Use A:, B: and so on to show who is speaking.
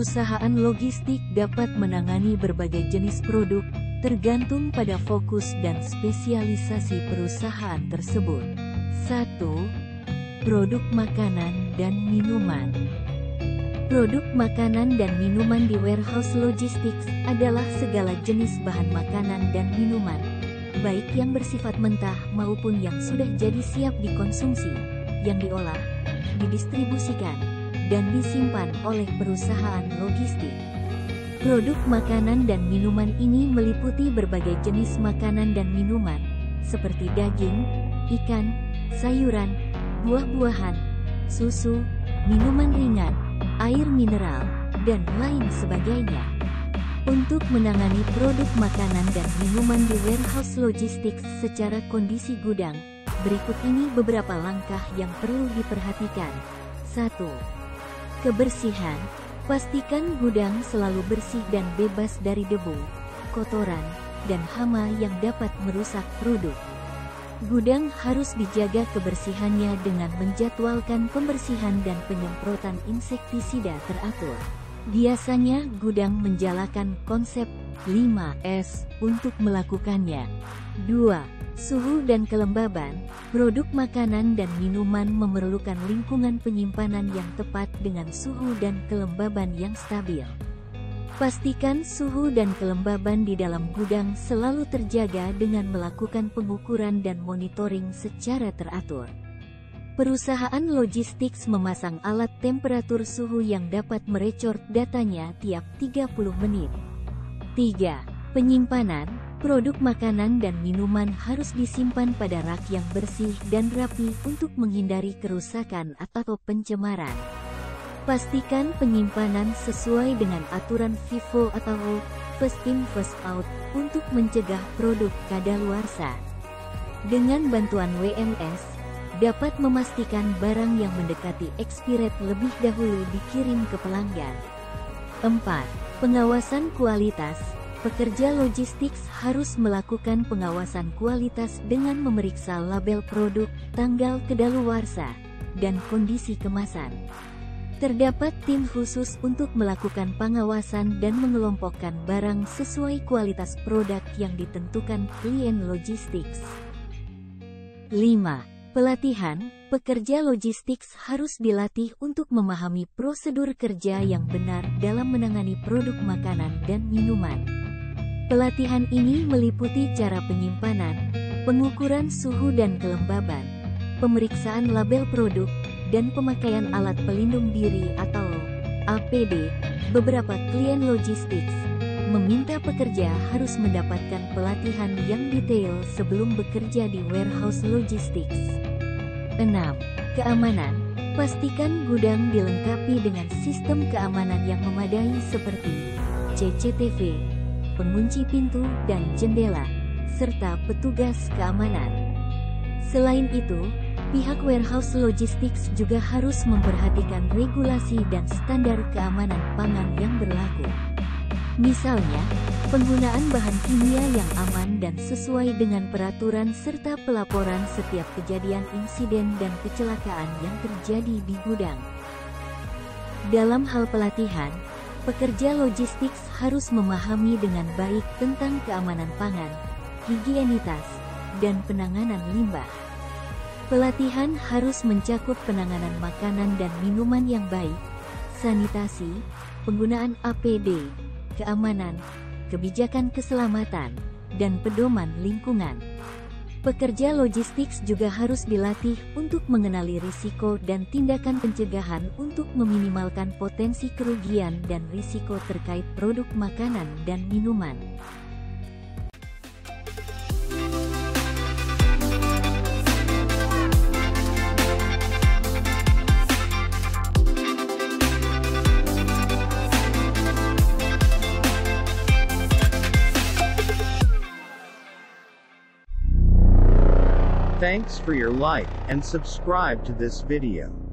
A: Perusahaan logistik dapat menangani berbagai jenis produk, tergantung pada fokus dan spesialisasi perusahaan tersebut. 1. Produk makanan dan minuman. Produk makanan dan minuman di warehouse logistics adalah segala jenis bahan makanan dan minuman, baik yang bersifat mentah maupun yang sudah jadi siap dikonsumsi, yang diolah, didistribusikan, dan disimpan oleh perusahaan logistik. Produk makanan dan minuman ini meliputi berbagai jenis makanan dan minuman, seperti daging, ikan, sayuran, buah-buahan, susu, minuman ringan, air mineral, dan lain sebagainya. Untuk menangani produk makanan dan minuman di warehouse logistics secara kondisi gudang, berikut ini beberapa langkah yang perlu diperhatikan. 1. Kebersihan. Pastikan gudang selalu bersih dan bebas dari debu, kotoran, dan hama yang dapat merusak produk. Gudang harus dijaga kebersihannya dengan menjadwalkan pembersihan dan penyemprotan insektisida teratur. Biasanya gudang menjalankan konsep 5S untuk melakukannya. 2. Suhu dan kelembaban. Produk makanan dan minuman memerlukan lingkungan penyimpanan yang tepat dengan suhu dan kelembaban yang stabil. Pastikan suhu dan kelembaban di dalam gudang selalu terjaga dengan melakukan pengukuran dan monitoring secara teratur. Perusahaan logistik memasang alat temperatur suhu yang dapat merekord datanya tiap 30 menit. 3. Penyimpanan. Produk makanan dan minuman harus disimpan pada rak yang bersih dan rapi untuk menghindari kerusakan atau pencemaran. Pastikan penyimpanan sesuai dengan aturan FIFO atau First In First Out untuk mencegah produk kadaluarsa. Dengan bantuan WMS, dapat memastikan barang yang mendekati expired lebih dahulu dikirim ke pelanggan. 4. Pengawasan kualitas. Pekerja logistik harus melakukan pengawasan kualitas dengan memeriksa label produk, tanggal kadaluarsa, dan kondisi kemasan. Terdapat tim khusus untuk melakukan pengawasan dan mengelompokkan barang sesuai kualitas produk yang ditentukan klien logistik. 5. Pelatihan. Pekerja logistik harus dilatih untuk memahami prosedur kerja yang benar dalam menangani produk makanan dan minuman. Pelatihan ini meliputi cara penyimpanan, pengukuran suhu dan kelembaban, pemeriksaan label produk, dan pemakaian alat pelindung diri atau APD. Beberapa klien logistik meminta pekerja harus mendapatkan pelatihan yang detail sebelum bekerja di warehouse logistics. 6. Keamanan. Pastikan gudang dilengkapi dengan sistem keamanan yang memadai seperti CCTV, pengunci pintu dan jendela, serta petugas keamanan. Selain itu, pihak warehouse logistics juga harus memperhatikan regulasi dan standar keamanan pangan yang berlaku. Misalnya, penggunaan bahan kimia yang aman dan sesuai dengan peraturan serta pelaporan setiap kejadian insiden dan kecelakaan yang terjadi di gudang. Dalam hal pelatihan, pekerja logistik harus memahami dengan baik tentang keamanan pangan, higienitas, dan penanganan limbah. Pelatihan harus mencakup penanganan makanan dan minuman yang baik, sanitasi, penggunaan APD, keamanan, kebijakan keselamatan, dan pedoman lingkungan. Pekerja logistik juga harus dilatih untuk mengenali risiko dan tindakan pencegahan untuk meminimalkan potensi kerugian dan risiko terkait produk makanan dan minuman.
B: Thanks for your like and subscribe to this video.